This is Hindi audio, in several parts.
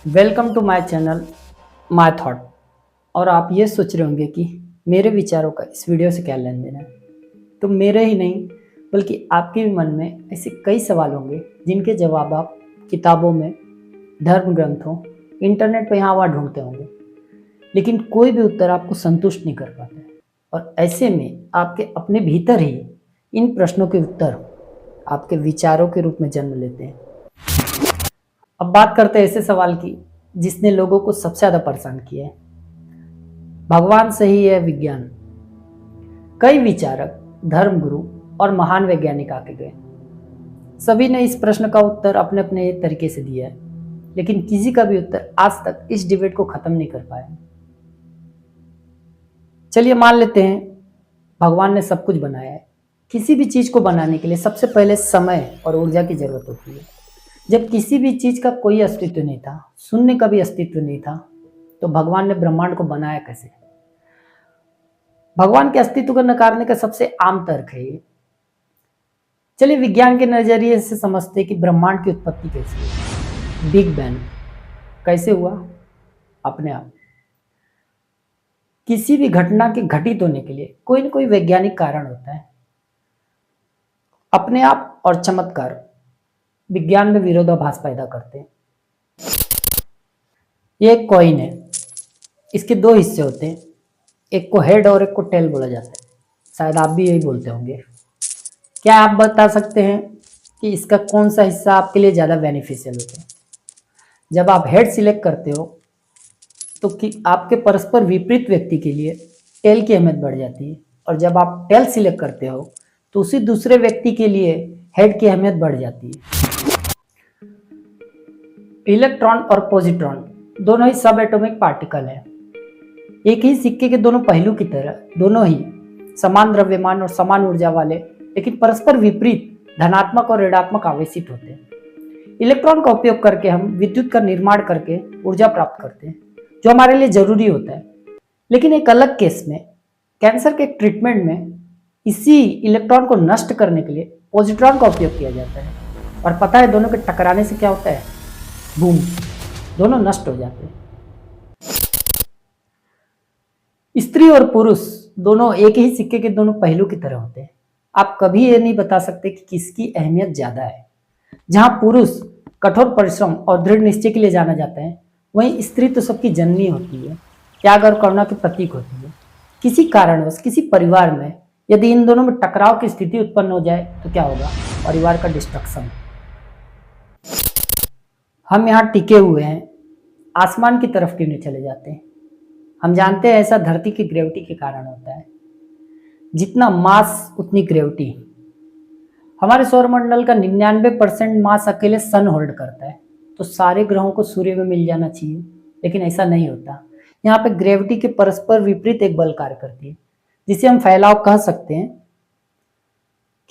Welcome to my channel my thought. और आप ये सोच रहे होंगे कि मेरे विचारों का इस वीडियो से क्या लेन देन है। तो मेरे ही नहीं बल्कि आपके भी मन में ऐसे कई सवाल होंगे जिनके जवाब आप किताबों में, धर्म ग्रंथों, इंटरनेट पर यहाँ वहाँ ढूंढते होंगे, लेकिन कोई भी उत्तर आपको संतुष्ट नहीं कर पाता है। और ऐसे में आपके अपने भीतर ही इन प्रश्नों के उत्तर आपके विचारों के रूप में जन्म लेते हैं। अब बात करते हैं ऐसे सवाल की जिसने लोगों को सबसे ज्यादा परेशान किया है। भगवान सही है विज्ञान? कई विचारक, धर्मगुरु और महान वैज्ञानिक आके गए। सभी ने इस प्रश्न का उत्तर अपने अपने तरीके से दिया है, लेकिन किसी का भी उत्तर आज तक इस डिबेट को खत्म नहीं कर पाया। चलिए मान लेते हैं भगवान ने सब कुछ बनाया है। किसी भी चीज को बनाने के लिए सबसे पहले समय और ऊर्जा की जरूरत होती है। जब किसी भी चीज का कोई अस्तित्व नहीं था, शून्य का भी अस्तित्व नहीं था, तो भगवान ने ब्रह्मांड को बनाया कैसे? भगवान के अस्तित्व को नकारने का सबसे आम तर्क है ये। चलिए विज्ञान के नजरिए से समझते कि ब्रह्मांड की उत्पत्ति कैसे हुई। बिग बैंग कैसे हुआ? अपने आप। किसी भी घटना के घटित होने के लिए कोई न कोई वैज्ञानिक कारण होता है। अपने आप और चमत्कार विज्ञान में विरोधाभास पैदा करते हैं। ये एक कॉइन है, इसके दो हिस्से होते हैं, एक को हेड और एक को टेल बोला जाता है। शायद आप भी यही बोलते होंगे। क्या आप बता सकते हैं कि इसका कौन सा हिस्सा आपके लिए ज़्यादा बेनिफिशियल होता है? जब आप हेड सिलेक्ट करते हो तो कि आपके परस्पर विपरीत व्यक्ति के लिए टेल की अहमियत बढ़ जाती है, और जब आप टेल सिलेक्ट करते हो तो उसी दूसरे व्यक्ति के लिए हेड की अहमियत बढ़ जाती है। इलेक्ट्रॉन और पॉजिट्रॉन दोनों ही सब एटॉमिक पार्टिकल हैं। एक ही सिक्के के दोनों पहलू की तरह दोनों ही समान द्रव्यमान और समान ऊर्जा वाले, लेकिन परस्पर विपरीत धनात्मक और ऋणात्मक आवेशित होते हैं। इलेक्ट्रॉन का उपयोग करके हम विद्युत का निर्माण करके ऊर्जा प्राप्त करते हैं, जो हमारे लिए जरूरी होता है। लेकिन एक अलग केस में, कैंसर के ट्रीटमेंट में, इसी इलेक्ट्रॉन को नष्ट करने के लिए पॉजिट्रॉन का उपयोग किया जाता है। और पता है दोनों के टकराने से क्या होता है? बूम, दोनों नष्ट हो जाते हैं। स्त्री और पुरुष दोनों एक ही सिक्के के दोनों पहलू की तरह होते हैं। आप कभी ये नहीं बता सकते कि किसकी अहमियत ज्यादा है। जहां पुरुष कठोर परिश्रम और दृढ़ निश्चय के लिए जाना जाता है, वहीं स्त्री तो सबकी जननी होती है, त्याग और करुणा की प्रतीक होती है। किसी कारणवश किसी परिवार में यदि इन दोनों में टकराव की स्थिति उत्पन्न हो जाए तो क्या होगा? परिवार का डिस्ट्रक्शन। हम यहाँ टिके हुए हैं, आसमान की तरफ क्यों नहीं चले जाते? हम जानते हैं ऐसा धरती की ग्रेविटी के कारण होता है। जितना मास उतनी ग्रेविटी। हमारे सौरमंडल का 99% मास अकेले सन होल्ड करता है, तो सारे ग्रहों को सूर्य में मिल जाना चाहिए, लेकिन ऐसा नहीं होता। यहाँ पे ग्रेविटी के परस्पर विपरीत एक बल कार्य करती है, जिसे हम फैलाव कह सकते हैं।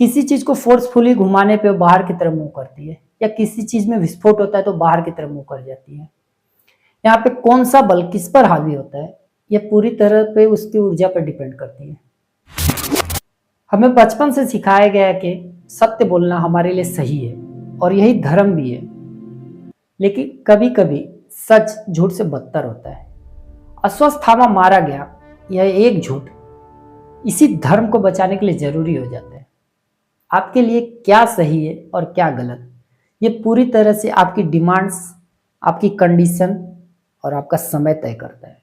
किसी चीज को फोर्सफुली घुमाने पे बाहर की तरफ मूव करती है, या किसी चीज में विस्फोट होता है तो बाहर की तरफ मूव कर जाती है। यहाँ पे कौन सा बल किस पर हावी होता है, यह पूरी तरह पे उसकी ऊर्जा पर डिपेंड करती है। हमें बचपन से सिखाया गया है कि सत्य बोलना हमारे लिए सही है, और यही धर्म भी है। लेकिन कभी कभी सच झूठ से बदतर होता है। अश्वत्थामा मारा गया, यह एक झूठ इसी धर्म को बचाने के लिए जरूरी हो जाता है। आपके लिए क्या सही है और क्या गलत, ये पूरी तरह से आपकी डिमांड्स, आपकी कंडीशन और आपका समय तय करता है।